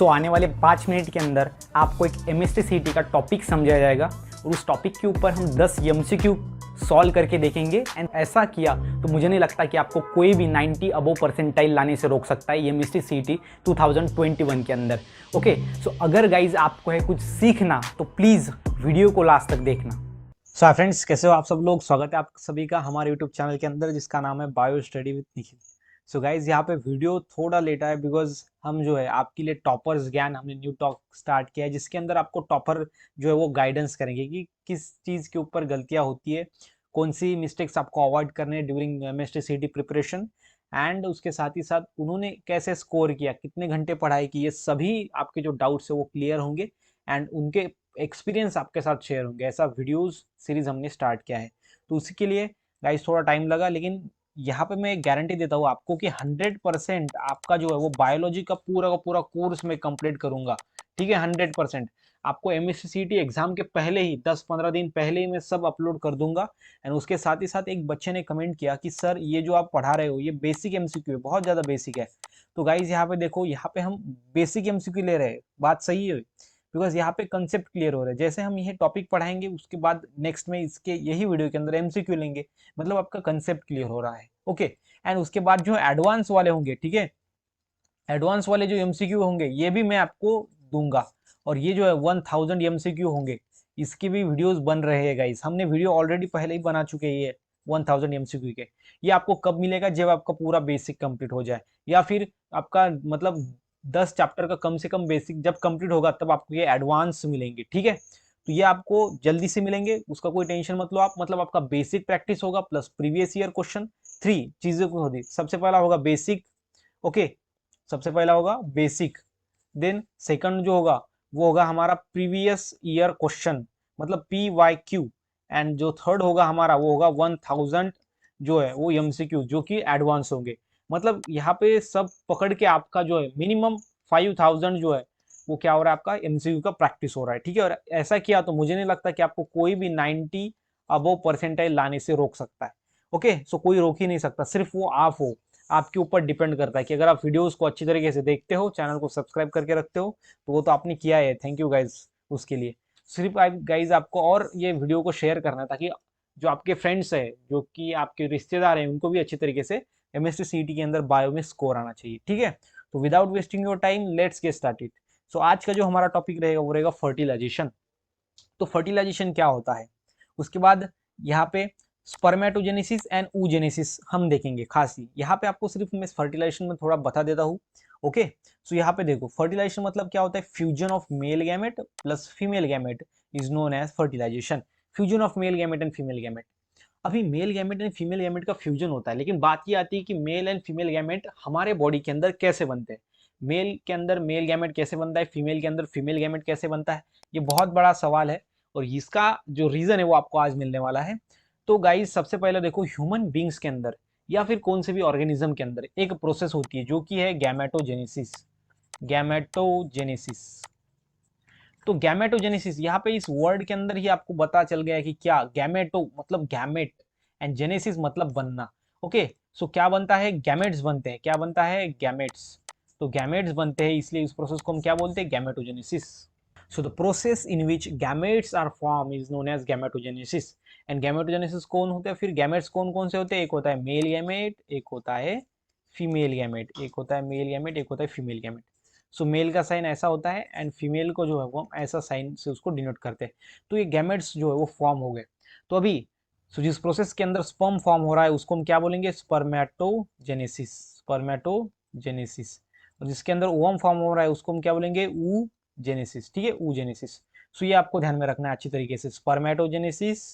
आने वाले 5 मिनट के अंदर आपको एक MST-CET का टॉपिक समझाया जाएगा और उस टॉपिक के ऊपर हम 10 MCQ सॉल्व करके देखेंगे। एंड ऐसा किया तो मुझे नहीं लगता कि आपको कोई भी 90 अबव परसेंटाइल लाने से रोक सकता है MST-CET 2021 के अंदर। ओके, सो अगर गाइज आपको है कुछ सीखना तो प्लीज़ वीडियो को लास्ट तक देखना। सो हाय फ्रेंड्स, कैसे हो आप सब लोग। स्वागत है आप सभी का हमारे यूट्यूब चैनल के अंदर जिसका नाम है bio study with Nikhil. So guys यहाँ पे वीडियो थोड़ा लेट आया बिकॉज हम जो है आपके लिए टॉपर्स ज्ञान हमने न्यू टॉक स्टार्ट किया है, जिसके अंदर आपको टॉपर जो है वो गाइडेंस करेंगे कि किस चीज़ के ऊपर गलतियाँ होती है, कौन सी मिस्टेक्स आपको अवॉइड करने हैं ड्यूरिंग MST-CET प्रिपरेशन, एंड उसके साथ ही साथ उन्होंने कैसे स्कोर किया, कितने घंटे पढ़ाई की, ये सभी आपके जो डाउट्स है वो क्लियर होंगे एंड उनके एक्सपीरियंस आपके साथ शेयर होंगे। ऐसा वीडियोस सीरीज हमने स्टार्ट किया है, तो उसी के लिए गाइस थोड़ा टाइम लगा, लेकिन यहाँ पे मैं गारंटी देता हूँ आपको कि 100% आपका जो है वो बायोलॉजी का पूरा कोर्स मैं कंप्लीट करूंगा। ठीक है, 100% आपको MST-CET एग्जाम के पहले ही 10-15 दिन पहले ही मैं सब अपलोड कर दूंगा। एंड उसके साथ ही साथ एक बच्चे ने कमेंट किया कि सर ये जो आप पढ़ा रहे हो ये बेसिक MCQ है, बहुत ज़्यादा बेसिक है। तो गाइज यहाँ पे देखो, यहाँ पे हम बेसिक MCQ ले रहे हैं, बात सही है, बिकॉज यहाँ पे कंसेप्ट क्लियर हो रहा है। जैसे हम ये टॉपिक पढ़ाएंगे उसके बाद नेक्स्ट में इसके यही वीडियो के अंदर MCQ लेंगे, मतलब आपका कंसेप्ट क्लियर हो रहा है। ओके, एंड उसके बाद जो एडवांस वाले होंगे, ठीक है, एडवांस वाले जो MCQ होंगे ये भी मैं आपको दूंगा। और ये जो है 1000 MCQ होंगे, इसकी भी वीडियोस बन रहे हैं गाइस, हमने वीडियो ऑलरेडी पहले ही बना चुके हैं ये 1000 MCQ के। ये आपको कब मिलेगा, जब आपका पूरा बेसिक कंप्लीट हो जाए, या फिर आपका मतलब 10 चैप्टर का कम से कम बेसिक जब कंप्लीट होगा तब आपको ये एडवांस मिलेंगे। ठीक है, तो ये आपको जल्दी से मिलेंगे, उसका कोई टेंशन मत लो आप। मतलब आपका बेसिक प्रैक्टिस होगा प्लस प्रीवियस ईयर क्वेश्चन, 3 चीजें होगी। सबसे पहला होगा बेसिक, ओके, सबसे पहला होगा बेसिक, देन सेकंड जो होगा वो होगा हमारा प्रीवियस ईयर क्वेश्चन, मतलब PYQ, एंड जो थर्ड होगा हमारा वो होगा 1000 जो है वो MCQ, जो कि एडवांस होंगे। मतलब यहाँ पे सब पकड़ के आपका जो है मिनिमम 5000 जो है वो क्या हो रहा है, आपका MCQ का प्रैक्टिस हो रहा है। ठीक है, और ऐसा किया तो मुझे नहीं लगता कि आपको कोई भी 90 अबव परसेंटाइल लाने से रोक सकता है। ओके, सो कोई रोक ही नहीं सकता, सिर्फ वो आप हो, आपके ऊपर डिपेंड करता है कि अगर आप वीडियोस को अच्छी तरीके से देखते हो, चैनल को सब्सक्राइब करके रखते हो, तो वो तो आपने किया है, थैंक यू गाइज उसके लिए। सिर्फ गाइज आपको और ये वीडियो को शेयर करना है ताकि जो आपके फ्रेंड्स है, जो कि आपके रिश्तेदार हैं, उनको भी अच्छी तरीके से MST-CET के अंदर बायो में स्कोर आना चाहिए। ठीक है, तो without wasting your time let's get started. So आज का जो हमारा टॉपिक रहेगा वो रहेगा फर्टिलाइजेशन। तो फर्टिलाइजेशन क्या होता है, उसके बाद यहाँ पे स्पर्मेटोजेनेसिस एंड oogenesis हम देखेंगे खास ही। यहाँ पे आपको सिर्फ मैं फर्टिलाइजेशन में थोड़ा बता देता हूँ। ओके, सो यहाँ पे देखो, फर्टिलाइजेशन मतलब क्या होता है, fusion of male gamete plus female gamete is known as fertilisation. Fusion of male gamete and female gamete. अभी male gamete and female gamete का फ्यूजन होता है, लेकिन बात ये आती है कि मेल एंड फीमेल गैमेट हमारे बॉडी के अंदर कैसे बनते हैं। मेल के अंदर मेल गैमेट कैसे बनता है, फीमेल के अंदर फीमेल गैमेट कैसे बनता है, ये बहुत बड़ा सवाल है और इसका जो रीजन है वो आपको आज मिलने वाला है। तो गाइस सबसे पहले देखो, ह्यूमन बींग्स के अंदर या फिर कौन से भी ऑर्गेनिज्म के अंदर एक प्रोसेस होती है जो कि है गैमेटोजेनेसिस। गैमेटोजेनेसिस, तो गैमेटोजेनेसिस यहाँ पे इस वर्ड के अंदर ही आपको पता चल गया है कि क्या गैमेटो मतलब गैमेट एंड जेनेसिस मतलब बनना। ओके, सो क्या बनता है, गैमेट्स बनते हैं। क्या बनता है, गैमेट्स। तो गैमेट्स बनते हैं, इसलिए इस प्रोसेस को हम क्या बोलते हैं, gametogenesis. So the process in which gametes are form is known as gametogenesis. And gametogenesis कौन होता है, फिर गैमेट्स कौन कौन से होते हैं, एक होता है मेल गैमेट, एक होता है फीमेल गैमेट, एक होता है मेल गैमेट, एक होता है फीमेल गैमेट। सो मेल का साइन ऐसा होता है एंड फीमेल को जो है वो ऐसा साइन से उसको डिनोट करते हैं। तो ये गैमेट्स जो है वो फॉर्म हो गए। तो अभी सो जिस प्रोसेस के अंदर स्पर्म फॉर्म हो रहा है उसको हम क्या बोलेंगे, स्पर्मेटोजेनेसिस। स्पर्मेटोजेनेसिस। और जिसके अंदर ओवम फॉर्म हो रहा है उसको हम क्या बोलेंगे, ऊजेनेसिस। ठीक है, ऊजेनेसिस। सो ये आपको ध्यान में रखना है अच्छी तरीके से, स्पर्मेटोजेनेसिस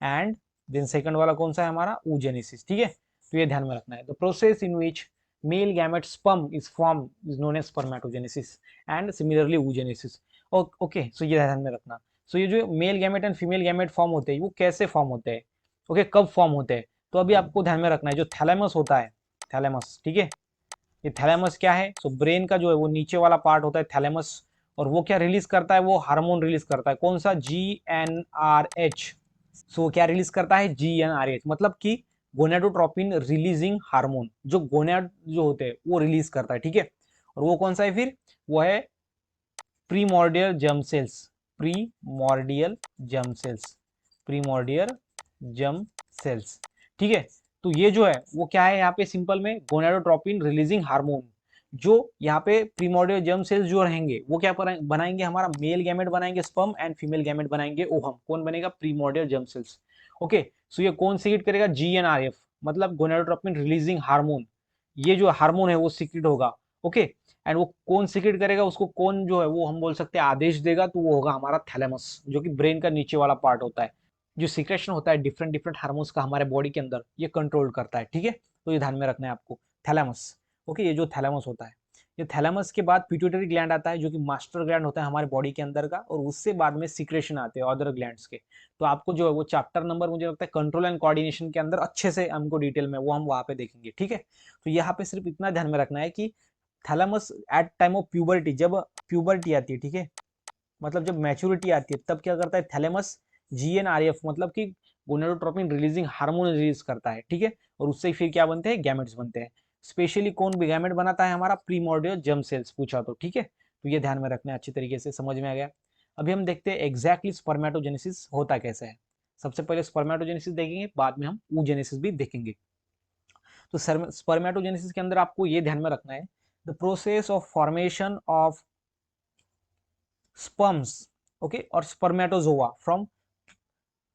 एंड देन सेकंड वाला कौन सा है हमारा, oogenesis। ठीक है, तो ये ध्यान में रखना है। The process in which male gamete sperm is form is known as spermatogenesis and similarly oogenesis। Okay, so ये ध्यान में रखना। सो ये जो male gamete and female gamete form होते हैं वो कैसे फॉर्म होते हैं, ओके, कब फॉर्म होते हैं, तो अभी आपको ध्यान में रखना है जो थैलेमस होता है, थैलेमस। ठीक है, ये थैलेमस क्या है, सो ब्रेन का जो है वो नीचे वाला पार्ट होता है थैलेमस, और वो क्या रिलीज करता है, वो हार्मोन रिलीज करता है, कौन सा, GnRH। सो क्या रिलीज करता है, GnRH, मतलब कि गोनेडोट्रोपिन रिलीजिंग हार्मोन, जो गोनेड जो होते हैं वो रिलीज करता है। ठीक है, और वो कौन सा है फिर, वो है primordial germ sales, primordial germ sales, primordial germ sales. ठीक है, तो ये जो है वो क्या है यहाँ पे सिंपल में गोनाडोट्रोपिन रिलीजिंग हार्मोन। जो यहाँ पे प्रीमोर्डियल जर्म सेल्स जो रहेंगे वो क्या बनाएंगे, हमारा मेल गैमेट बनाएंगे स्पर्म एंड फीमेल गैमेट बनाएंगे ओवम। कौन बनेगा, primordial germ cells. Okay, so ये कौन सीक्रेट करेगा, जीएनआरएफ, मतलब गोनाडोट्रोपिन रिलीजिंग हार्मोन। ये जो हार्मोन है वो सीक्रेट होगा। ओके, एंड वो कौन सीक्रेट करेगा, उसको कौन जो है वो हम बोल सकते हैं आदेश देगा, तो वो होगा हमारा थैलेमस, जो कि ब्रेन का नीचे वाला पार्ट होता है। जो सीक्रेशन होता है डिफरेंट डिफरेंट हार्मोन्स का हमारे बॉडी के अंदर, ये कंट्रोल करता है। ठीक है, तो ये ध्यान में रखना है आपको, थैलेमस। ओके, ये जो थैलेमस होता है, ये थैलेमस के बाद पिट्यूटरी ग्लैंड आता है, जो कि मास्टर ग्लैंड होता है हमारे बॉडी के अंदर का, और उससे बाद में सीक्रेशन आते हैं अदर ग्लैंड्स के। तो आपको जो है वो चैप्टर नंबर मुझे लगता है कंट्रोल एंड कोऑर्डिनेशन के अंदर अच्छे से हमको डिटेल में वो हम वहां पे देखेंगे। ठीक है, तो यहाँ पे सिर्फ इतना ध्यान में रखना है कि thalamus at time of puberty, जब प्यूबर्टी आती है, ठीक है, मतलब जब मैच्योरिटी आती है, तब क्या करता है थैलेमस, जीएनआरएफ मतलब कि गोनाडोट्रोपिन रिलीजिंग हार्मोन रिलीज करता है। ठीक है, और उससे फिर क्या बनते हैं, गैमेट्स बनते हैं। स्पेशली कौन भी गैमेट बनाता है, हमारा प्रीमोर्डियल जर्म सेल्स पूछा तो। ठीक है, तो ये ध्यान में रखना है, अच्छी तरीके से समझ में आ गया। अभी हम देखते हैं एग्जैक्टली स्पर्मेटोजेनेसिस होता कैसे है। सबसे पहले स्पर्मेटोजेनेसिस देखेंगे, बाद में हम oogenesis भी देखेंगे। तो स्पर्मेटोजेनेसिस के अंदर आपको ये ध्यान में रखना है, the process of formation of sperms, okay, और spermatozoa from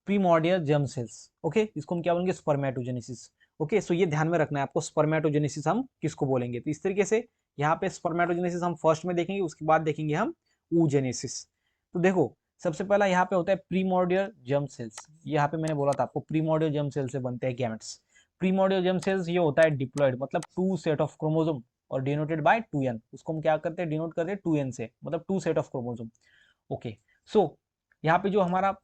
primordial germ cells. Okay, इसको हम क्या बोलेंगे, स्पर्मेटोजेनेसिस। ओके, सो ये ध्यान में रखना है आपको, स्पर्मेटोजेनेसिस हम किसको बोलेंगे। तो इस तरीके से यहाँ पे स्पर्मेटोजेनेसिस हम फर्स्ट में देखेंगे, उसके बाद देखेंगे हम oogenesis। तो देखो, सबसे पहला यहाँ पे होता है प्रीमोर्डियल जर्म सेल्स। यहाँ पे मैंने बोला था आपको, प्रीमोर्डियल जर्म सेल से बनते हैं गैमेट्स। प्रीमोर्डियल जर्म सेल्स ये होता है डिप्लॉयड, मतलब टू सेट ऑफ क्रोमोसोम, और डिनोटेड बाय 2n। उसको हम क्या करते हैं, डिनोट करते हैं 2n से, मतलब two set of chromosome. Okay, so यहाँ पे जो हमारा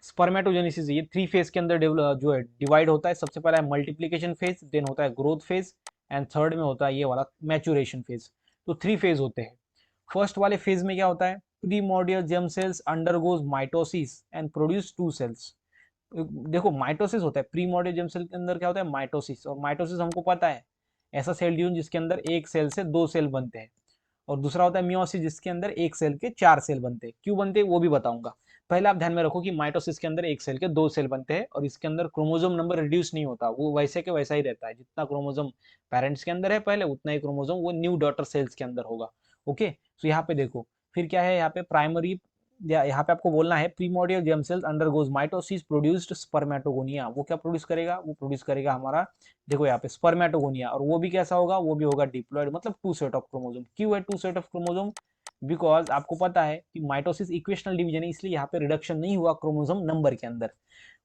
स्पर्मेटोजेनेसिस ये 3 फेज के अंदर जो है डिवाइड होता है। सबसे पहला है मल्टीप्लिकेशन फेज, देन होता है ग्रोथ फेज, एंड थर्ड में होता है ये वाला मैच्योरेशन फेज। तो 3 फेज होते हैं। फर्स्ट वाले फेज में क्या होता है, primordial germ cells undergoes mitosis and produce 2 cells. देखो, माइटोसिस होता है प्रीमोर्डियल जर्म सेल के अंदर, क्या होता है, माइटोसिस। और माइटोसिस हमको पता है, ऐसा सेल डिवीजन जिसके अंदर एक सेल से 2 सेल बनते हैं। और दूसरा होता है मियोसिस, जिसके अंदर एक सेल के 4 सेल बनते हैं। क्यों बनते हैं वो भी बताऊंगा। पहले आप ध्यान में रखो कि माइटोसिस के अंदर एक सेल के 2 सेल बनते हैं, और इसके अंदर क्रोमोसोम नंबर रिड्यूस नहीं होता, वो वैसे के वैसा ही रहता है। जितना क्रोमोसोम पेरेंट्स के अंदर है पहले, उतना ही क्रोमोसोम वो न्यू डॉटर सेल्स के अंदर होगा। ओके, तो यहाँ पे देखो, फिर क्या है, यहाँ पे प्राइमरी, यहाँ पे आपको बोलना है primordial germ cells undergoes mitosis produced spermatogonia. वो क्या प्रोड्यूस करेगा, वो प्रोड्यूस करेगा हमारा, देखो यहाँ पे स्पर्मेटोगोनिया। और वो भी कैसा होगा, वो भी होगा डिप्लॉयड, मतलब टू सेट ऑफ क्रोमोसोम। क्यों है two set of chromosome, because आपको पता है कि माइटोसिस इक्वेशनल डिवीजन है, इसलिए यहाँ पे रिडक्शन नहीं हुआ क्रोमोसोम नंबर के अंदर।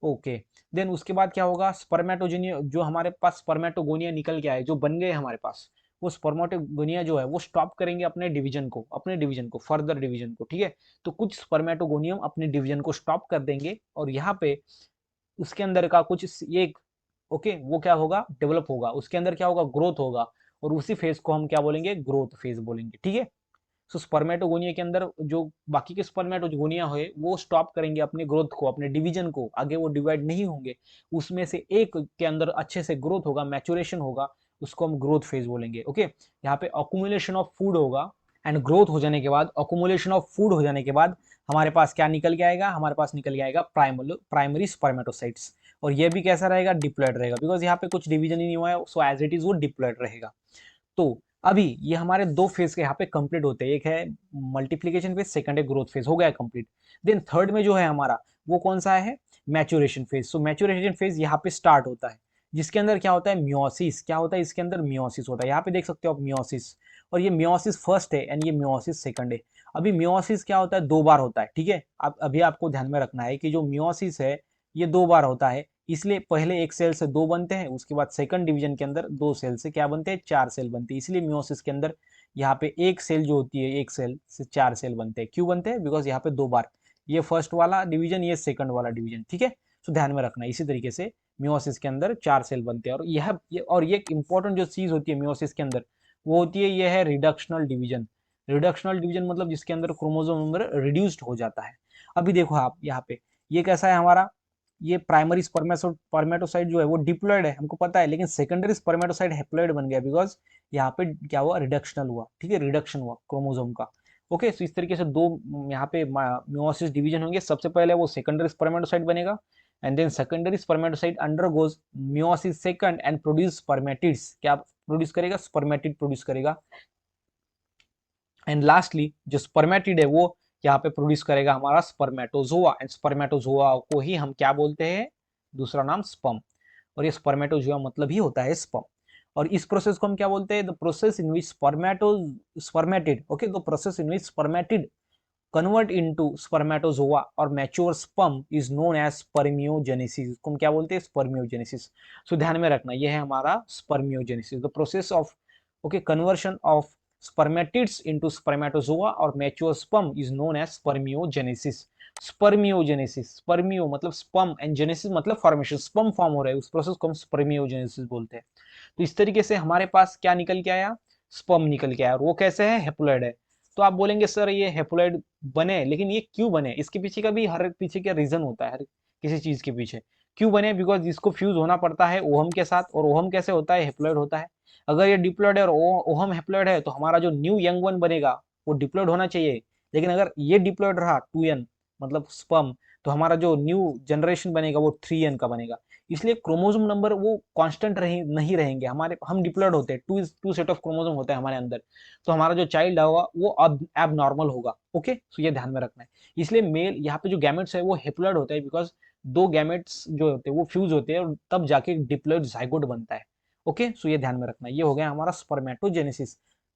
ओके, देन उसके बाद क्या होगा, स्पर्मेटोजेनिया, जो हमारे पास स्पर्मेटोगोनिया निकल के आए, जो बन गए हमारे पास, वो स्पर्मेटोगोनिया जो है वो स्टॉप करेंगे अपने डिवीजन को फर्दर डिवीजन को। ठीक है, तो कुछ स्पर्मेटोगोनियम अपने डिवीजन को स्टॉप कर देंगे, और यहाँ पे उसके अंदर का कुछ एक, ओके, वो क्या होगा, डेवलप होगा, उसके अंदर क्या होगा, ग्रोथ होगा। और उसी फेज को हम क्या बोलेंगे, ग्रोथ फेज बोलेंगे। ठीक है, सो स्पर्मेटोगोनिया के अंदर जो बाकी के स्पर्मेटोगोनिया है वो स्टॉप करेंगे अपने ग्रोथ को, अपने डिवीजन को, आगे वो डिवाइड नहीं होंगे। उसमें से एक के अंदर अच्छे से ग्रोथ होगा, मैच्योरेशन होगा, उसको हम ग्रोथ फेज बोलेंगे। ओके, यहाँ पे अकुमुलेशन ऑफ फूड होगा, एंड ग्रोथ हो जाने के बाद, अकुमुलेशन ऑफ फूड हो जाने के बाद हमारे पास क्या निकल के आएगा, हमारे पास निकल के आएगा प्राइमरी स्पर्मेटोसाइट्स। और ये भी कैसा रहेगा, डिप्लॉयड रहेगा, बिकॉज यहाँ पे कुछ डिवीजन ही नहीं हुआ है, सो एज इट इज वो डिप्लॉयड रहेगा। तो अभी ये हमारे दो फेज के यहाँ पे कंप्लीट होते हैं, एक है मल्टीप्लीकेशन फेज, सेकंड है ग्रोथ फेज, हो गया कंप्लीट। देन थर्ड में जो है हमारा, वो कौन सा है, मैच्योरेशन फेज। सो मैच्योरेशन फेज यहाँ पे स्टार्ट होता है, जिसके अंदर क्या होता है, मियोसिस। क्या होता है इसके अंदर, मियोसिस होता है। यहाँ पे देख सकते हो आप मियोसिस, और ये मियोसिस फर्स्ट है एंड ये मियोसिस सेकंड है। अभी मियोसिस क्या होता है, 2 बार होता है। ठीक है, अब अभी आपको ध्यान में रखना है कि जो मियोसिस है ये 2 बार होता है, इसलिए पहले एक सेल से 2 बनते हैं, उसके बाद सेकंड डिवीजन के अंदर 2 सेल से क्या बनते हैं, 4 सेल बनते हैं। इसलिए मियोसिस के अंदर यहाँ पे एक सेल जो होती है, एक सेल से 4 सेल बनते हैं। क्यों बनते हैं, बिकॉज यहाँ पे 2 बार, ये फर्स्ट वाला डिवीजन, ये सेकंड वाला डिवीजन। ठीक है, तो ध्यान में रखना, इसी तरीके से मियोसिस के अंदर 4 सेल बनते हैं। और ये एक इंपॉर्टेंट जो चीज होती है मियोसिस के अंदर, वो होती है, ये है रिडक्शनल डिवीजन। रिडक्शनल डिवीजन मतलब जिसके अंदर क्रोमोसोम नंबर रिड्यूस्ड हो जाता है। अभी देखो आप यहाँ पे, ये कैसा है हमारा, ये प्राइमरी स्पर्मेटोसाइट जो है वो डिप्लॉयड है, हमको पता है, लेकिन सेकेंडरी स्पर्मेटोसाइट हैप्लॉयड बन गया बिकॉज यहाँ पे क्या हुआ, रिडक्शनल हुआ, ठीक है, रिडक्शन हुआ क्रोमोसोम का। ओके, तो इस तरीके से दो यहाँ पे मियोसिस डिवीजन होंगे। सबसे पहले वो सेकेंडरी स्पर्मेटोसाइट बनेगा and then secondary spermatocyte undergoes meiosis second and produce spermatids. क्या प्रोड्यूस करेगा, स्पर्मेटिड प्रोड्यूस करेगा। एंड लास्टली जो स्पर्मेटिड है वो यहाँ पे प्रोड्यूस करेगा हमारा स्पर्मेटोजोआ, एंड स्पर्मेटोजोआ को ही हम क्या बोलते हैं, दूसरा नाम स्पर्म। और ये स्पर्मेटोजोआ मतलब ही होता है स्पर्म। और इस प्रोसेस को हम क्या बोलते हैं, the process in which spermatid, okay, the process in which spermatid convert into spermatozoa और mature sperm is known as spermiogenesis. इसको हम क्या बोलते हैं, स्पर्मियोजेनेसिस। सो ध्यान में रखना, ये है हमारा spermiogenesis, the process of, okay, conversion of spermatids into spermatozoa और mature sperm is known as spermiogenesis। Spermiogenesis, spermio मतलब स्पर्म एंड जेनेसिस मतलब फॉर्मेशन, स्पर्म फॉर्म हो रहा है, उस प्रोसेस को हम स्पर्मियोजेनेसिस बोलते हैं। तो इस तरीके से हमारे पास क्या निकल के आया, स्पर्म निकल के आया, और वो कैसे है, हेप्लॉइड है। तो आप बोलेंगे सर ये हेप्लॉइड बने, लेकिन ये क्यों बने, इसके पीछे का भी हर पीछे का रीजन होता है, हर किसी चीज के पीछे क्यों बने, बिकॉज इसको फ्यूज होना पड़ता है ओहम के साथ, और ओहम कैसे होता है, हेप्लॉइड होता है। अगर ये डिप्लॉयड है और ओहम हेप्लॉयड है तो हमारा जो न्यू यंग वन बनेगा वो डिप्लॉयड होना चाहिए। लेकिन अगर ये डिप्लॉयड रहा 2n मतलब स्पर्म, तो हमारा जो न्यू जनरेशन बनेगा वो 3n का बनेगा। इसलिए क्रोमोसोम नंबर वो कांस्टेंट नहीं रहेंगे, हमारे हम डिप्लॉयड होते हैं, टू सेट ऑफ क्रोमोसोम होता है हमारे अंदर, तो हमारा जो चाइल्ड होगा वो अब एब नॉर्मल होगा। ओके, सो ये ध्यान में रखना है। इसलिए मेल यहाँ पे जो गैमेट्स है वो हेप्लॉयड होते हैं, बिकॉज दो गैमेट्स जो होते हैं वो फ्यूज होते हैं और तब जाके डिप्लॉयड जाइगोट बनता है। ओके, सो ये ध्यान में रखना। ये हो गया हमारा स्पर्मेटोजेनेसिस।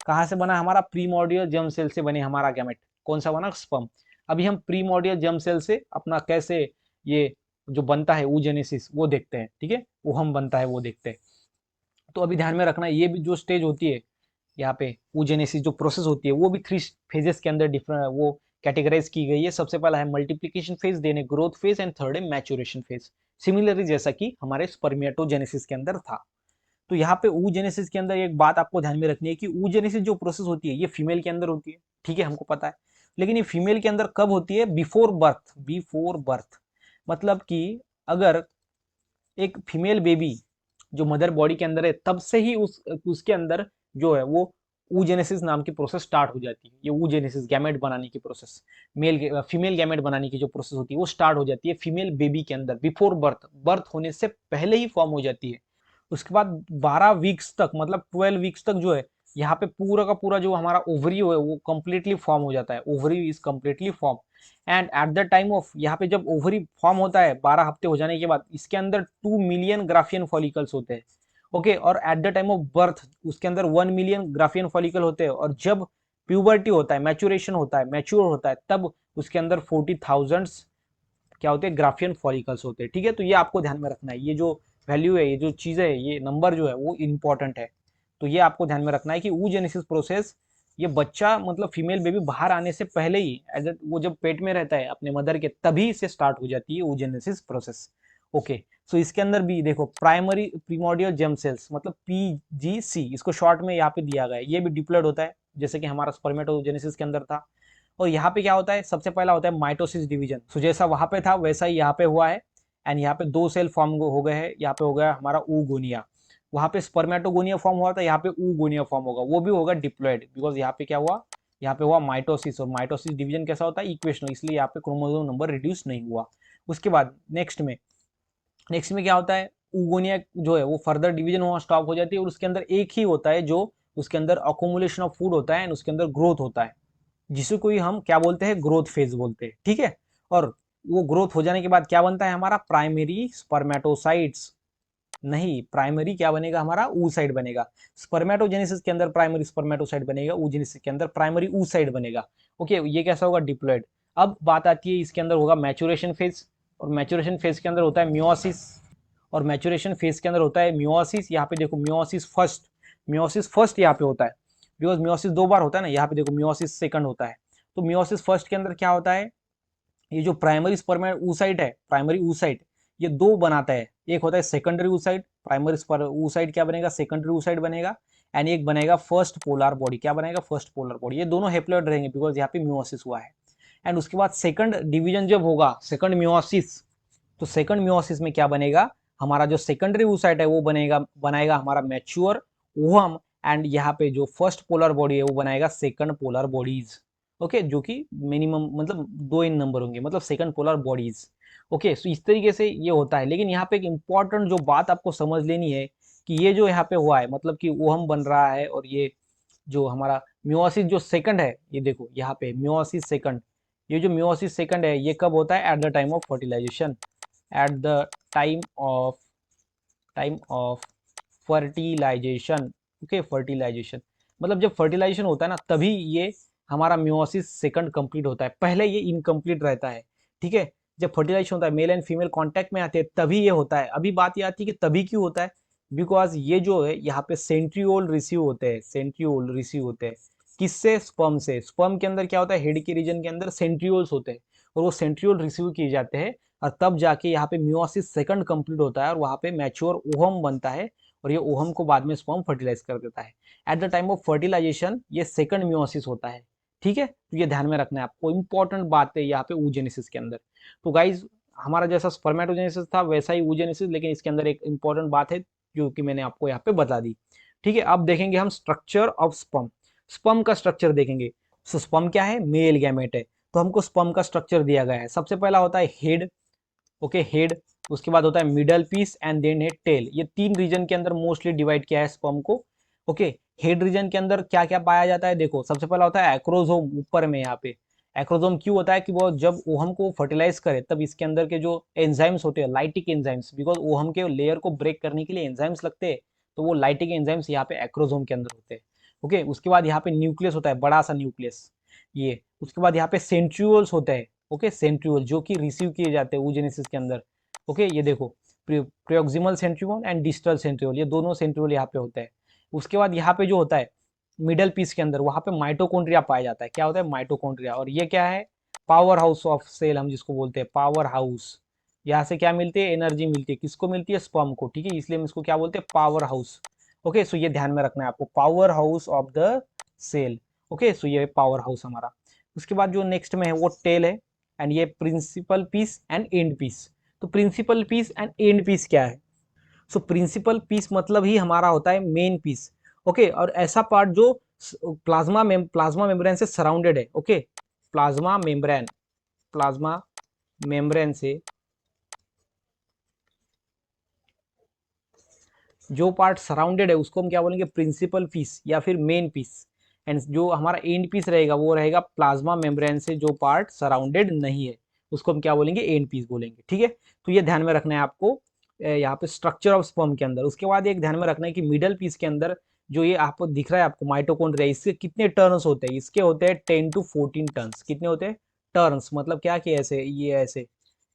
कहाँ से बना हमारा, प्रीमोर्डियल जर्म सेल से बने हमारा गैमेट, कौन सा बना, स्पर्म। अभी हम प्रीमोर्डियल जर्म सेल से अपना कैसे ये जो बनता है oogenesis वो देखते हैं, ठीक है, वो हम बनता है वो देखते हैं। तो अभी ध्यान में रखना, ये भी जो स्टेज होती है यहाँ पे oogenesis जो प्रोसेस होती है वो भी 3 फेजेस के अंदर डिफरेंट वो कैटेगराइज की गई है। सबसे पहला है मल्टीप्लीकेशन फेज, देन है ग्रोथ फेज एंड थर्ड है मैचुरेशन फेज, सिमिलरली जैसा कि हमारे स्पर्मेटोजेनेसिस के अंदर था। तो यहाँ पे oogenesis के अंदर एक बात आपको ध्यान में रखनी है कि oogenesis जो प्रोसेस होती है ये फीमेल के अंदर होती है, ठीक है, हमको पता है। लेकिन ये फीमेल के अंदर कब होती है, बिफोर बर्थ। बिफोर बर्थ मतलब कि अगर एक फीमेल बेबी जो मदर बॉडी के अंदर है तब से ही उसके अंदर जो है वो oogenesis नाम की प्रोसेस स्टार्ट हो जाती है। ये oogenesis गैमेट बनाने की प्रोसेस, फीमेल गैमेट बनाने की जो प्रोसेस होती है वो स्टार्ट हो जाती है फीमेल बेबी के अंदर, बिफोर बर्थ, बर्थ होने से पहले ही फॉर्म हो जाती है। उसके बाद 12 वीक्स तक मतलब 12 वीक्स तक जो है यहाँ पे पूरा का पूरा जो हमारा ओवरी है वो कंप्लीटली फॉर्म हो जाता है, ovary is completely form. And eight the time of, यहाँ पे जब ओवरी फॉर्म होता है 12 हफ्ते हो जाने के बाद, इसके अंदर 2 मिलियन ग्राफियन फॉलिकल्स होते हैं। ओके, और eight the time of birth उसके अंदर 1 मिलियन ग्राफियन फॉलिकल होते हैं, और जब प्यूबर्टी होता है, मैचुरेशन होता है, मैच्योर होता है, तब उसके अंदर 40,000 क्या होते हैं, ग्राफियन फॉलिकल्स होते हैं, ठीक है। तो ये आपको ध्यान में रखना है, ये जो वैल्यू है, ये जो चीज है, ये नंबर जो है वो इंपॉर्टेंट है। तो ये आपको ध्यान में रखना है कि oogenesis प्रोसेस, ये बच्चा मतलब फीमेल बेबी बाहर आने से पहले ही वो जब पेट में रहता है अपने मदर के तभी से स्टार्ट हो जाती है oogenesis प्रोसेस। ओके, सो इसके अंदर भी देखो प्राइमरी प्रीमोर्डियल जर्म सेल्स मतलब PGC, इसको शॉर्ट में यहाँ पे दिया गया है, ये भी डिप्लॉयड होता है जैसे कि हमारा स्पर्मेटोजेनेसिस के अंदर था। और यहाँ पे क्या होता है, सबसे पहला होता है माइटोसिस डिवीजन। सो जैसा वहां पे था वैसा ही यहाँ पे हुआ है, एंड यहाँ पे 2 सेल फॉर्म हो गए हैं, यहाँ पे हो गया हमारा oogonia। वहां पे स्पर्मेटोगोनिया फॉर्म हुआ था, यहाँ पे oogonia फॉर्म होगा, वो भी होगा डिप्लॉयड, बिकॉज यहाँ पे क्या हुआ, यहाँ पे हुआ माइटोसिस, और माइटोसिस डिवीजन कैसा होता है, इक्वेशनल, इसलिए यहाँ पे क्रोमोसोम नंबर रिड्यूस नहीं हुआ। उसके बाद नेक्स्ट में क्या होता है, oogonia जो है वो फर्दर डिवीजन हुआ स्टॉप हो जाती है, और उसके अंदर एक ही होता है जो उसके अंदर अकोमुलेशन ऑफ फूड होता है एंड उसके अंदर ग्रोथ होता है, जिसे कोई हम क्या बोलते हैं, ग्रोथ फेज बोलते हैं, ठीक है। और वो ग्रोथ हो जाने के बाद क्या बनता है हमारा, प्राइमरी स्पर्मेटोसाइट्स, नहीं, प्राइमरी क्या बनेगा हमारा, oocyte बनेगा। स्पर्मेटोजेनेसिस के अंदर प्राइमरी स्पर्मेटोसाइट बनेगा, oogenesis के अंदर प्राइमरी oocyte बनेगा। ओके, ये कैसा होगा, डिप्लॉयड। अब बात आती है इसके अंदर होगा मैचुरेशन फेज, और मैचुरेशन फेज के अंदर होता है मियोसिस, और मैचुरेशन फेज के अंदर होता है मियोसिस। यहाँ पे देखो मियोसिस फर्स्ट यहाँ पे होता है, बिकॉज मियोसिस 2 बार होता है ना, यहाँ पे देखो मियोसिस सेकंड होता है। तो मियोसिस फर्स्ट के अंदर क्या होता है, ये जो प्राइमरी स्पर्मेट oocyte है, प्राइमरी oocyte, ये 2 बनाता है, एक होता है सेकेंडरी oocyte, प्राइमरी oocyte क्या बनेगा, सेकेंडरी oocyte बनेगा, एंड एक बनेगा फर्स्ट पोलर बॉडी, क्या बनेगा, फर्स्ट पोलर बॉडी। ये दोनों हेप्लॉइड रहेंगे बिकॉज यहाँ पे मियोसिस हुआ है। एंड उसके बाद सेकंड डिवीजन जब होगा, सेकंड मियोसिस, तो सेकंड मियोसिस में क्या बनेगा, हमारा जो सेकेंडरी oocyte है वो बनाएगा हमारा मैच्योर ओहम, एंड यहाँ पे जो फर्स्ट पोलर बॉडी है वो बनाएगा सेकंड पोलर बॉडीज। ओके, जो कि मिनिमम मतलब 2 इन नंबर होंगे, मतलब सेकंड पोलर बॉडीज। ओके, सो इस तरीके से ये होता है। लेकिन यहाँ पे एक इंपॉर्टेंट जो बात आपको समझ लेनी है कि ये जो यहाँ पे हुआ है, मतलब कि ओहम बन रहा है, और ये जो हमारा मियोसिस जो सेकंड है, ये देखो यहाँ पे मियोसिस सेकंड, ये जो मियोसिस सेकंड है ये कब होता है, at the time of fertilisation, at the time of fertilisation. Okay, fertilisation मतलब जब फर्टिलाइजेशन होता है ना, तभी ये हमारा मियोसिस सेकंड कंप्लीट होता है, पहले ये इनकम्प्लीट रहता है। ठीक है, जब फर्टिलाइजेशन होता है, मेल एंड फीमेल कांटेक्ट में आते हैं, तभी ये होता है। अभी बात ये आती है कि तभी क्यों होता है, बिकॉज ये जो है यहाँ पे सेंट्रियोल रिसीव होते हैं, सेंट्रियोल रिसीव होते हैं किससे, स्पर्म से। स्पर्म के अंदर क्या होता है, हेड के रीजन के अंदर सेंट्रियोल्स होते हैं, और वो सेंट्रियोल रिसीव किए जाते हैं, और तब जाके यहाँ पे मियोसिस सेकंड कंप्लीट होता है, और वहाँ पे मैच्योर ओहम बनता है, और ये ओहम को बाद में स्पर्म फर्टिलाइज कर देता है। At the time of fertilisation ये सेकंड मियोसिस होता है। ठीक है, तो ये ध्यान में रखना है आपको, इंपॉर्टेंट बात है यहाँ पे oogenesis के अंदर। तो गाइज हमारा जैसा स्पर्मेटोजेनेसिस था वैसा ही oogenesis, लेकिन इसके अंदर एक इंपॉर्टेंट बात है जो कि मैंने आपको यहाँ पे बता दी। ठीक है, अब देखेंगे हम स्ट्रक्चर ऑफ स्पर्म। स्पर्म का स्ट्रक्चर देखेंगे। सो स्पर्म क्या है, मेल गैमेट है, तो हमको स्पर्म का स्ट्रक्चर दिया गया है। सबसे पहला होता है हेड। ओके, हेड, उसके बाद होता है मिडल पीस, एंड देन है टेल। ये 3 रीजन के अंदर मोस्टली डिवाइड किया है स्पर्म को। ओके, हेड रीजन के अंदर क्या क्या पाया जाता है, देखो सबसे पहला होता है एक्रोजोम, ऊपर में यहाँ पे। एक्रोजोम क्यों होता है कि वो जब ओहम को फर्टिलाइज करे तब इसके अंदर के जो एंजाइम्स होते हैं, लाइटिक एंजाइम्स, बिकॉज ओहम के लेयर को ब्रेक करने के लिए एंजाइम्स लगते हैं, तो वो लाइटिक एंजाइम्स यहाँ पे एक्रोजोम के अंदर होते हैं। ओके, उसके बाद यहाँ पे न्यूक्लियस होता है, बड़ा सा न्यूक्लियस ये। उसके बाद यहाँ पे सेंट्रियोल्स होते हैं। ओके, सेंट्रियोल जो कि रिसीव किए जाते हैं oogenesis के अंदर। ओके, ये देखो proximal centriole and distal centriole, ये दोनों सेंट्रियोल यहाँ पे होता है। उसके बाद यहाँ पे जो होता है मिडल पीस के अंदर, वहां पे माइटोकॉन्ड्रिया पाया जाता है। क्या होता है, माइटोकॉन्ड्रिया, और ये क्या है, पावर हाउस ऑफ सेल, हम जिसको बोलते हैं पावर हाउस। यहाँ से क्या मिलती है, एनर्जी मिलती है, किसको मिलती है, स्पर्म को। ठीक है, इसलिए हम इसको क्या बोलते हैं, पावर हाउस। ओके, सो ये ध्यान में रखना है आपको, power house of the cell. Okay, so ये पावर हाउस हमारा। उसके बाद जो नेक्स्ट में है वो टेल है, एंड ये principal piece and end piece. तो principal piece and end piece क्या है, सो प्रिंसिपल पीस मतलब ही हमारा होता है मेन पीस। ओके, और ऐसा पार्ट जो प्लाज्मा मेम्ब्रेन से सराउंडेड है। ओके, प्लाज्मा मेम्ब्रेन से जो पार्ट सराउंडेड है उसको हम क्या बोलेंगे, प्रिंसिपल पीस या फिर मेन पीस। एंड जो हमारा एंड पीस रहेगा वो रहेगा प्लाज्मा मेम्ब्रेन से जो पार्ट सराउंडेड नहीं है, उसको हम क्या बोलेंगे, एंड पीस बोलेंगे। ठीक है, तो ये ध्यान में रखना है आपको यहाँ पे स्ट्रक्चर ऑफ स्पर्म के अंदर। उसके बाद एक ध्यान में रखना है कि मिडल पीस के अंदर जो ये आपको दिख रहा है आपको माइटोकॉन्ड्रिया, इसके कितने टर्न्स होते हैं, इसके होते हैं 10 to 14 टर्न्स। कितने होते हैं, टर्न्स, मतलब क्या कि ऐसे ये ऐसे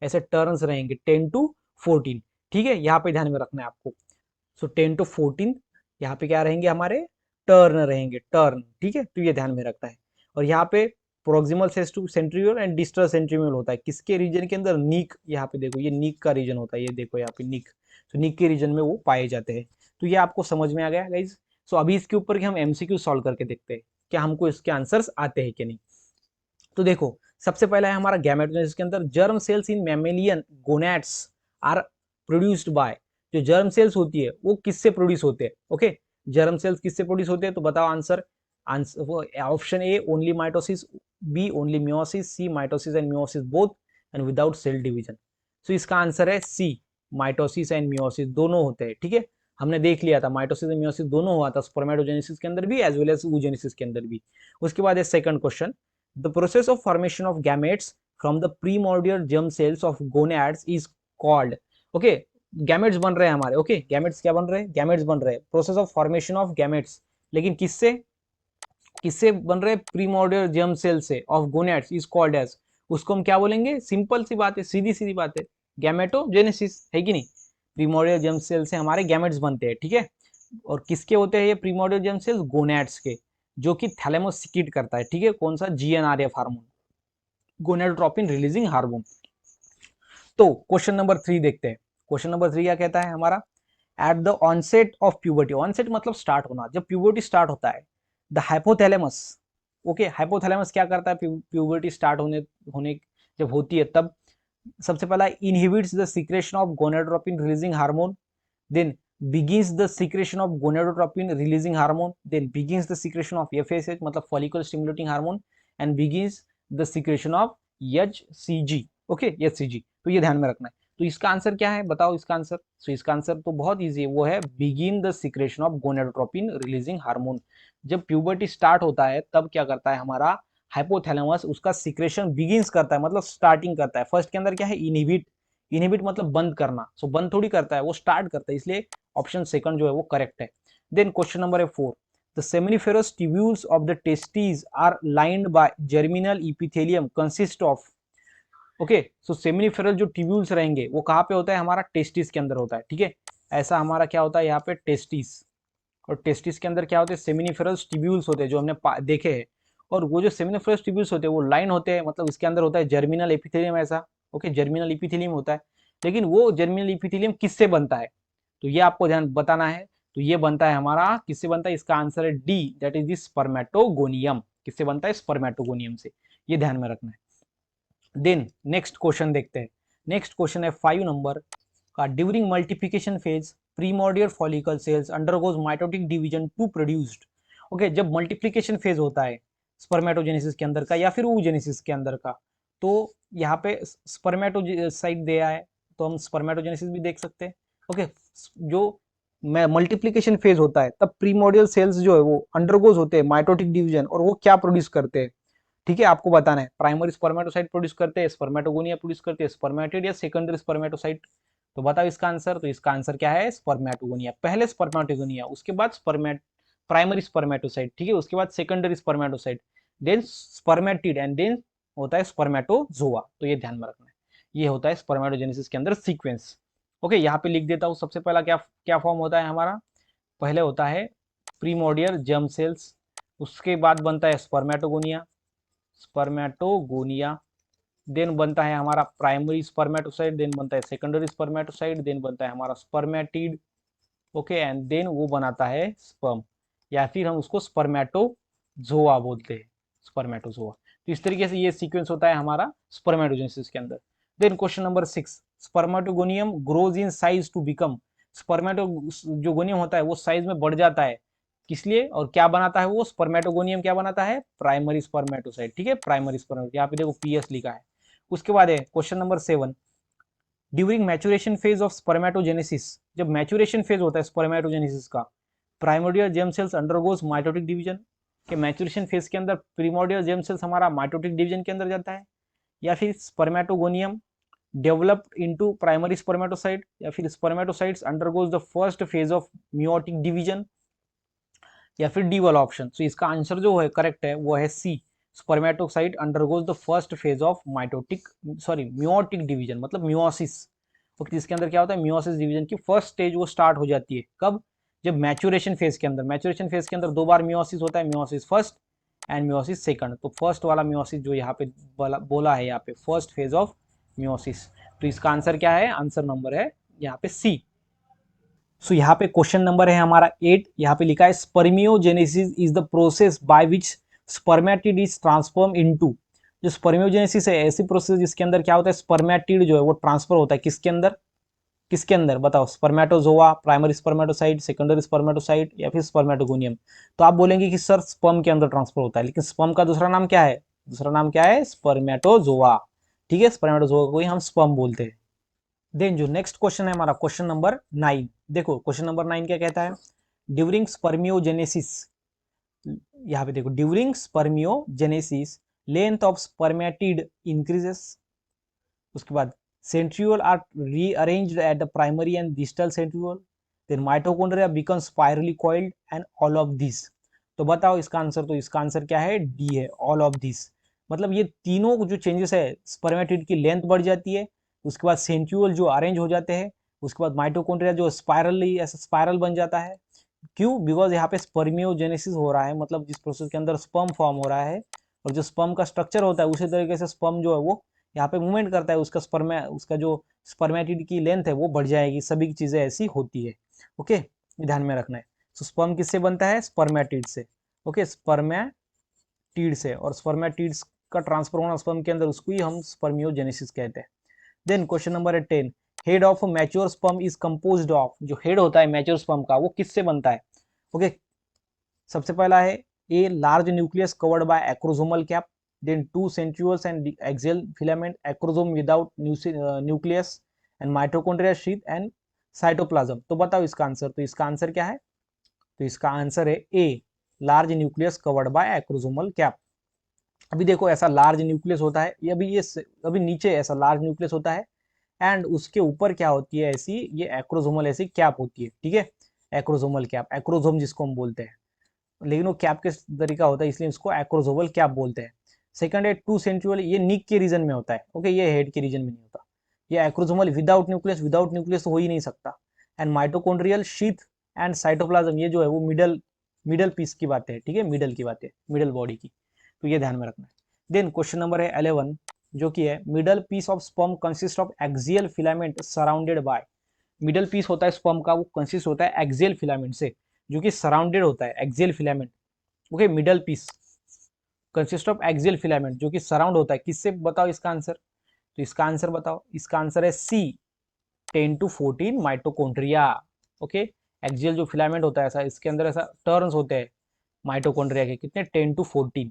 ऐसे टर्न्स रहेंगे 10 to 14। ठीक है, यहाँ पे ध्यान में रखना है आपको। सो 10 to 14 यहाँ पे क्या रहेंगे, हमारे टर्न रहेंगे, टर्न। ठीक है, तो ये ध्यान में रखता है। और यहाँ पे proximal centriole and distal centriole होता है, किसके रीजन के अंदर, नीक। यहाँ पे देखो ये नीक का रीजन होता है, ये देखो यहाँ पे नीक। तो नीक के रीजन में वो पाए जाते हैं। तो ये आपको समझ में आ गया गाइज। सो अभी इसके ऊपर कि हम एमसीक्यू सॉल्व करके देखते हैं क्या हमको इसके आंसर्स आते हैं कि नहीं। तो देखो सबसे पहला है हमारा गैमेटोजेनेसिस के अंदर, germ cells in mammalian gonads are produced by. जो जर्म सेल्स होती है वो किससे प्रोड्यूस होते हैं। ओके, जर्म सेल्स किससे प्रोड्यूस होते हैं, तो बताओ answer. Answer option A only mitosis, B only meiosis, C mitosis and meiosis both and without cell division. So इसका आंसर है सी, माइटोसिस एंड मियोसिस दोनों होते हैं। ठीक है, हमने देख लिया था माइटोसिस एंड मियोसिस दोनों हुआ था स्पर्मेटोजेनेसिस के अंदर भी एज वेल एज oogenesis के अंदर भी। उसके बाद है second question, the process of formation of gametes from the primordial germ cells of gonads is called। okay, gametes बन रहे हैं हमारे। ओके, गैमेट्स क्या बन रहे हैं, गैमेट्स बन रहे हैं, process of formation of gametes, लेकिन किससे किससे बन रहे हैं, प्रीमोर्डियल जर्म सेल से of gonads is called as. उसको हम क्या बोलेंगे, सिंपल सी बात है, सीधी सीधी बात है, गैमेटोजेनेसिस, है कि नहीं। प्रीमोर्डियल जर्म सेल से हमारे गैमेट्स बनते हैं। ठीक है, और किसके होते हैं ये प्रीमोर्डियल जर्म सेल्स, गोनैड्स के, जो कि थैलेमस सिक्रीट करता है। ठीक है, कौन सा, जीएनआरएफ हार्मोन, गोनेडोट्रोपिन रिलीजिंग हार्मोन। तो क्वेश्चन नंबर 3 देखते हैं। क्वेश्चन नंबर 3 क्या कहता है हमारा, at the onset of puberty, onset मतलब स्टार्ट होना, जब प्यूबर्टी स्टार्ट होता है, द हाइपोथैलेमस। ओके, हाइपोथैलेमस क्या करता है, प्यूबर्टी स्टार्ट होने होने जब होती है तब सबसे पहला inhibits the secretion of gonadotropin releasing hormone, then begins the secretion of gonadotropin releasing hormone, then begins the secretion of FSH मतलब follicle stimulating hormone and begins the secretion of HCG. Okay, HCG, तो ये ध्यान में रखना है। तो इसका answer क्या है, बताओ इसका आंसर। तो इसका आंसर तो बहुत इजी है, वो है begin the secretion of gonadotropin releasing hormone. जब प्यूबर्टी स्टार्ट होता है तब क्या करता है हमारा हाइपोथैलेमस, उसका सिक्रेशन बिगिंस करता है, मतलब स्टार्टिंग करता है। फर्स्ट के अंदर क्या है, इनहिबिट, इनहिबिट मतलब बंद करना, सो बंद थोड़ी करता है, वो स्टार्ट करता है, इसलिए ऑप्शन सेकंड जो है वो करेक्ट है। देन क्वेश्चन नंबर है 4, the seminiferous tubules of the testis are lined by germinal epithelium consist of. Okay, so seminiferous जो ट्यूब्यूल्स रहेंगे वो कहाँ पे होता है, हमारा टेस्टिस के अंदर होता है। ठीक है, ऐसा हमारा क्या होता है यहाँ पे टेस्टिस, और टेस्टिस के अंदर क्या होते हैं, सेमिनिफेरस ट्यूब्यूल्स होते हैं जो हमने देखे हैं। और वो जो सेमिनिफेरस ट्यूब्यूल्स होते हैं वो लाइन होते हैं, मतलब इसके अंदर होता है जर्मिनल एपिथेलियम ऐसा। ओके, जर्मिनल एपिथेलियम होता है, लेकिन वो जर्मिनल एपिथेलियम किससे बनता है, तो ये आपको ध्यान बताना है। तो ये बनता है हमारा, किससे बनता है, इसका आंसर है D, that is the spermatogonium. किससे बनता है, स्पर्मेटोगोनियम से, ये ध्यान में रखना है। देन नेक्स्ट क्वेश्चन देखते हैं। नेक्स्ट क्वेश्चन है 5 नंबर का, during multiplication phase primordial follicle cells undergoes mitotic division to produced. Okay, जब मल्टीप्लिकेशन फेज होता है स्पर्मेटोजेनेसिस के अंदर का या फिर oogenesis के अंदर का, तो यहाँ पे स्पर्मेटोसाइट दिया है, तो हम स्पर्मेटोजेनेसिस भी देख सकते हैं। ओके, जो मल्टीप्लिकेशन फेज होता है तब प्रीमोर्डियल सेल्स जो है वो अंडरगोज होते हैं माइटोटिक डिवीजन, और वो क्या प्रोड्यूस करते हैं, ठीक है, आपको बताना है। प्राइमरी स्पर्मेटोसाइट प्रोड्यूस करते हैं, स्पर्मेटोगोनिया प्रोड्यूस करते हैं, स्पर्मेटिड या सेकेंडरी स्पर्मेटोसाइट। तो बताओ इसका आंसर। तो इसका आंसर क्या है, स्पर्मेटोगोनिया। पहले स्पर्मेटोगोनिया, उसके बाद प्राइमरी स्पर्मेटोसाइट, ठीक है, उसके बाद secondary spermatocyte, then spermatid and then होता है स्पर्मेटोजोआ। तो ये ध्यान में रखना है, ये होता है स्पर्मेटोजेनेसिस के अंदर सीक्वेंस। ओके, यहाँ पे लिख देता हूँ। सबसे पहला क्या क्या फॉर्म होता है हमारा, पहले होता है प्रीमोर्डियल जर्म सेल्स, उसके बाद बनता है स्पर्मेटोगोनिया, स्पर्मेटोगोनिया, देन बनता है हमारा प्राइमरी स्पर्मेटोसाइट, देन बनता है सेकेंडरी स्पर्मेटोसाइट, देन बनता है हमारा स्पर्मेटिड। ओके, एंड देन वो बनाता है स्पर्म, या फिर हम उसको स्पर्मेटोजोआ बोलते हैं, स्पर्मेटोजोआ। तो इस तरीके से ये सीक्वेंस होता है हमारा स्पर्मेटोजेनेसिस के अंदर। Then question number 6, spermatogonium grows in size to become. Spermato जो गोनियम होता है वो साइज में बढ़ जाता है, किस लिए, और क्या बनाता है वो, स्पर्मेटोगोनियम क्या बनाता है, प्राइमरी स्पर्मेटोसाइट। ठीक है, प्राइमरी स्पर्मेटो, यहाँ पे देखो पीएस लिखा है। उसके बाद है question number 7, during maturation phase of spermatogenesis, जब मैचुरेशन फेज होता है स्पर्मेटोजेनेसिस का, primordial germ cells undergoes mitotic division. के मैचुरेशन फेज के अंदर प्रीमोर्डियल जेम सेल्स हमारा माइटोटिक डिवीजन के अंदर जाता है, या फिर spermatogonium developed into primary spermatocyte, या फिर spermatocytes undergoes the first phase of meiotic division, या फिर डी वाला ऑप्शन। तो इसका आंसर जो है करेक्ट है वो है C, spermatocyte undergoes the first phase of meiotic division, मतलब मियोसिस। ओके, इसके अंदर क्या होता है, मियोसिस डिवीजन की फर्स्ट स्टेज वो स्टार्ट हो जाती है कब, जब मैचुरेशन फेज के अंदर। मैचुरेशन फेज के अंदर 2 बार मियोसिस होता है, meiosis first and meiosis second. तो फर्स्ट वाला मियोसिस जो यहाँ पे बोला है, यहाँ पे फर्स्ट फेज ऑफ मियोसिस। तो इसका आंसर क्या है, आंसर नंबर है यहाँ पे सी। सो यहाँ पे क्वेश्चन नंबर है हमारा 8, यहाँ पे लिखा है spermiogenesis is the process by which spermatid is transform into. जो स्पर्मियोजेनेसिस है ऐसी प्रोसेस जिसके अंदर क्या होता है, स्पर्मेटिड जो है वो ट्रांसफर होता है किसके अंदर, किसके अंदर बताओ, spermatozoa, primary spermatocyte, secondary spermatocyte, या फिर स्पर्मेटोगोनियम। तो आप बोलेंगे कि सर स्पर्म के अंदर ट्रांसफर होता है, लेकिन स्पर्म का दूसरा नाम क्या है, दूसरा नाम क्या है, स्पर्मेटोजोआ। ठीक है, स्पर्मेटोजोआ को ही हम स्पर्म बोलते हैं। देन जो नेक्स्ट क्वेश्चन है हमारा क्वेश्चन नंबर 9, देखो क्वेश्चन नंबर 9 क्या कहता है, ड्यूरिंग स्पर्मियोजेनेसिस, यहाँ पे देखो during spermiogenesis length of spermatid increases. उसके बाद centriole are rearranged at the primary and distal centriole, then mitochondria become spirally coiled and all of these। तो बताओ इसका आंसर। तो इसका आंसर क्या है, डी है, ऑल ऑफ दिस। मतलब ये तीनों जो चेंजेस है, स्पर्मेटिड की लेंथ बढ़ जाती है, उसके बाद सेंट्रियोल जो अरेंज हो जाते हैं, उसके बाद माइटोकॉन्ड्रिया जो स्पायरली ऐसा स्पायरल बन जाता है। क्यों, बिकॉज यहाँ पे स्पर्मियोजेनेसिस हो रहा है, मतलब जिस प्रोसेस के अंदर स्पर्म फॉर्म हो रहा है, और जो स्पर्म का स्ट्रक्चर होता है उसी तरीके से स्पर्म जो है वो यहाँ पे मूवमेंट करता है, उसका जो स्पर्मेटिड की लेंथ है वो बढ़ जाएगी, सभी चीजें ऐसी होती है। ओके, ध्यान में रखना है। तो स्पर्म किससे बनता है, स्पर्मेटिड से। ओके, स्पर्मेटिड से, और स्पर्मेटिड्स का ट्रांसफर होना स्पर्म के अंदर, उसको ही हम स्पर्मियोजेनेसिस कहते हैं। Then question number 10, head of mature sperm is composed of, जो हेड होता है मैच्योर स्पर्म का वो किससे बनता है? ओके, सबसे पहला है a large nucleus covered by acrosomal cap, then two centrioles and axial filament, acrosome without nucleus and mitochondria sheath and cytoplasm. तो बताओ इसका आंसर, तो इसका आंसर क्या है? तो इसका आंसर है a large nucleus covered by acrosomal cap. अभी देखो ऐसा लार्ज न्यूक्लियस होता है, ये अभी नीचे ऐसा लार्ज न्यूक्लियस होता है एंड उसके ऊपर क्या होती है ऐसी, ये एक्रोसोमल ऐसी कैप होती है, ठीक है, एक्रोसोमल कैप, एक्रोसोम जिसको हम बोलते हैं, लेकिन वो कैप के तरीका होता है इसलिए इसको एक्रोसोमल कैप बोलते हैं। सेकंड है टू सेंट्रियोल, ये निक के रीजन में होता है, ओके, ये हेड के रीजन में नहीं होता। ये एक्रोसोमल विदाउट न्यूक्लियस तो हो ही नहीं सकता। And mitochondrial sheath and cytoplasm, ये जो है वो मिडल पीस की बात है, ठीक है, मिडल की बात है, मिडल बॉडी की, तो ये ध्यान में रखना है। देन क्वेश्चन नंबर है 11, जो कि है middle piece of sperm consist of axial filament surrounded by, middle piece होता है स्पर्म का, वो कंसिस्ट होता है एक्सियल फिलामेंट से, जो कि सराउंडेड होता है axial filament, okay, middle piece consist of axial filament जो कि सराउंड होता है किससे, बताओ इसका आंसर। तो इसका आंसर बताओ, इसका आंसर है सी 10 to 14 माइटोकॉन्ड्रिया, ओके, एक्सियल जो फिलामेंट होता है ऐसा, इसके अंदर ऐसा टर्न्स होते हैं माइटोकॉन्ड्रिया के, कितने, 10 to 14।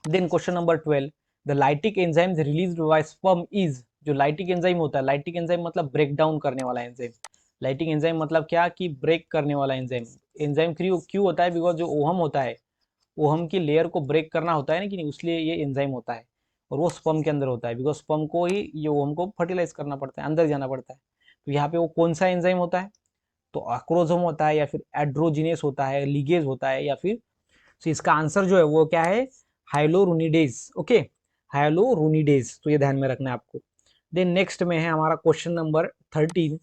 Then question number 12, the lytic enzyme released by sperm is, जो लाइटिक एंजाइम होता है, लाइटिक एंजाइम मतलब ब्रेक डाउन करने वाला एंजाइम, लाइटिक एंजाइम मतलब क्या कि ब्रेक करने वाला एंजाइम, एंजाइम क्यों होता है, बिकॉज जो ओहम होता है, ओहम की लेयर को ब्रेक करना होता है ना कि नहीं, उसलिए ये एंजाइम होता है, और वो स्पर्म के अंदर होता है, बिकॉज स्पर्म को ही ये ओहम को फर्टिलाइज करना पड़ता है, अंदर जाना पड़ता है। तो यहाँ पे वो कौन सा एंजाइम होता है, तो एक्रोसोम होता है, या फिर एड्रोजिनेस होता है, लिगेज होता है, या फिर, तो इसका आंसर जो है वो क्या है, हाइलोरुनिडेज, ओके, हाइलोरुनिडेज, तो ये ध्यान में रखना है आपको। देन नेक्स्ट में है हमारा question number 13।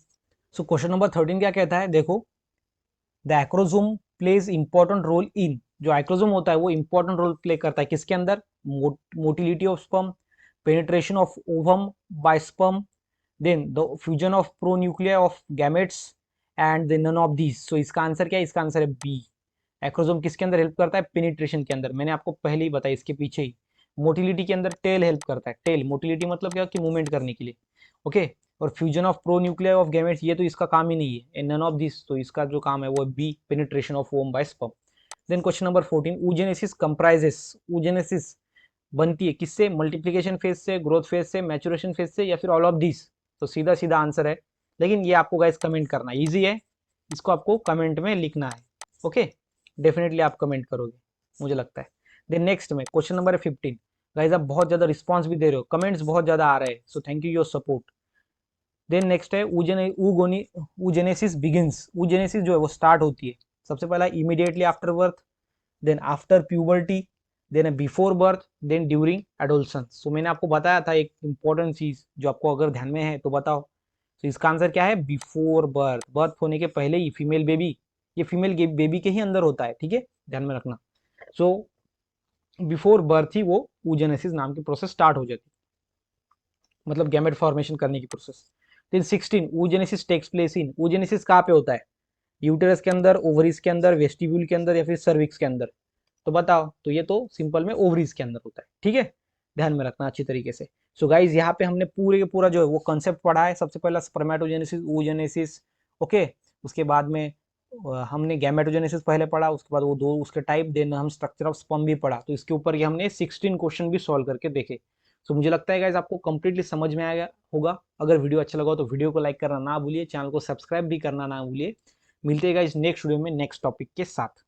So question number 13 क्या कहता है, देखो, the acrosome plays important role in, जो एक्रोसोम होता है वो इंपॉर्टेंट रोल प्ले करता है किसके अंदर, motility of sperm, penetration of ovum by sperm, then the fusion of pronuclei of gametes and then none of these. So इसका answer क्या है, इसका आंसर है बी, एक्रोसोम किसके अंदर हेल्प करता है, पेनिट्रेशन के अंदर, मैंने आपको पहले ही बताया इसके पीछे ही। मोटिलिटी के अंदर टेल हेल्प करता है, टेल, मोटिलिटी मतलब क्या कि मूवमेंट करने के लिए, ओके, और fusion of pronuclei of gametes, ये तो इसका काम ही नहीं है, नन ऑफ दिस, तो इसका जो काम है वो B, penetration of ovum by sperm. Then question number 14, oogenesis comprises, oogenesis बनती है किससे, मल्टीप्लिकेशन फेज से, ग्रोथ फेज से, मैचुरेशन फेज से, या फिर ऑल ऑफ दिस। तो सीधा सीधा आंसर है, लेकिन ये आपको गाइस कमेंट करना इजी है, इसको आपको कमेंट में लिखना है, ओके, डेफिनेटली आप कमेंट करोगे मुझे लगता है। देन नेक्स्ट में क्वेश्चन नंबर 15, गाइस आप बहुत ज्यादा रिस्पॉन्स भी दे रहे हो, कमेंट्स बहुत ज्यादा आ रहे हैं, so thank you your support. Then next है oogenesis बिगिंस, oogenesis जो है वो स्टार्ट होती है सबसे पहला immediately after birth, then after puberty, then before birth, then during adolescence. So मैंने आपको बताया था एक इंपॉर्टेंट चीज जो आपको अगर ध्यान में है तो बताओ। तो इसका आंसर क्या है, बिफोर बर्थ, बर्थ होने के पहले ही फीमेल बेबी, ये फीमेल बेबी के ही अंदर होता है, ठीक है, ध्यान में रखना। सो बिफोर बर्थ ही वो oogenesis नाम की प्रोसेस स्टार्ट हो जाती है, मतलब गैमेट फॉर्मेशन करने की process. Then 16, oogenesis takes place in, oogenesis कहाँ पे होता है, यूटेरस के अंदर, ओवरीज के अंदर, वेस्टिब्यूल के अंदर, या फिर सर्विक्स के अंदर, तो बताओ। तो ये तो सिंपल में ओवरीज के अंदर होता है, ठीक है, ध्यान में रखना अच्छी तरीके से। सो गाइज यहाँ पे हमने पूरे का पूरा जो है वो कंसेप्ट पढ़ा है, सबसे पहला स्पर्मेटोजेनेसिस, oogenesis, ओके, उसके बाद में हमने गैमेटोजेनेसिस पहले पढ़ा, उसके बाद वो दो उसके टाइप, देन हम स्ट्रक्चर ऑफ स्पर्म भी पढ़ा, तो इसके ऊपर ये हमने 16 क्वेश्चन भी सॉल्व करके देखे। सो मुझे लगता है गाइज आपको कंप्लीटली समझ में आया होगा। अगर वीडियो अच्छा लगा तो वीडियो को लाइक करना ना भूलिए, चैनल को सब्सक्राइब भी करना ना भूलिए। मिलते हैं गाइज नेक्स्ट वीडियो में नेक्स्ट टॉपिक के साथ।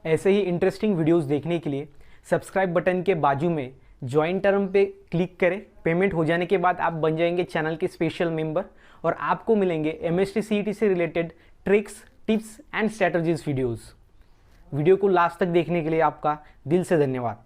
ऐसे ही इंटरेस्टिंग वीडियोस देखने के लिए सब्सक्राइब बटन के बाजू में ज्वाइन टर्म पे क्लिक करें। पेमेंट हो जाने के बाद आप बन जाएंगे चैनल के स्पेशल मेंबर और आपको मिलेंगे MST CET से related tricks, tips and strategies videos. Video को लास्ट तक देखने के लिए आपका दिल से धन्यवाद।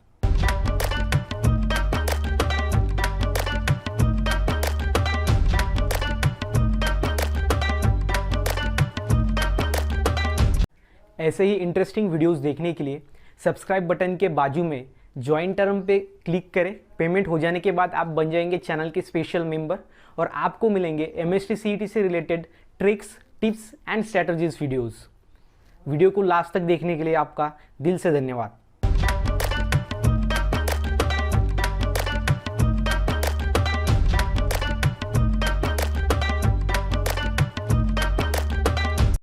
ऐसे ही इंटरेस्टिंग वीडियोस देखने के लिए सब्सक्राइब बटन के बाजू में ज्वाइन टर्म पे क्लिक करें। पेमेंट हो जाने के बाद आप बन जाएंगे चैनल के स्पेशल मेंबर और आपको मिलेंगे MST CET से related tricks, tips and strategies videos. Video को लास्ट तक देखने के लिए आपका दिल से धन्यवाद।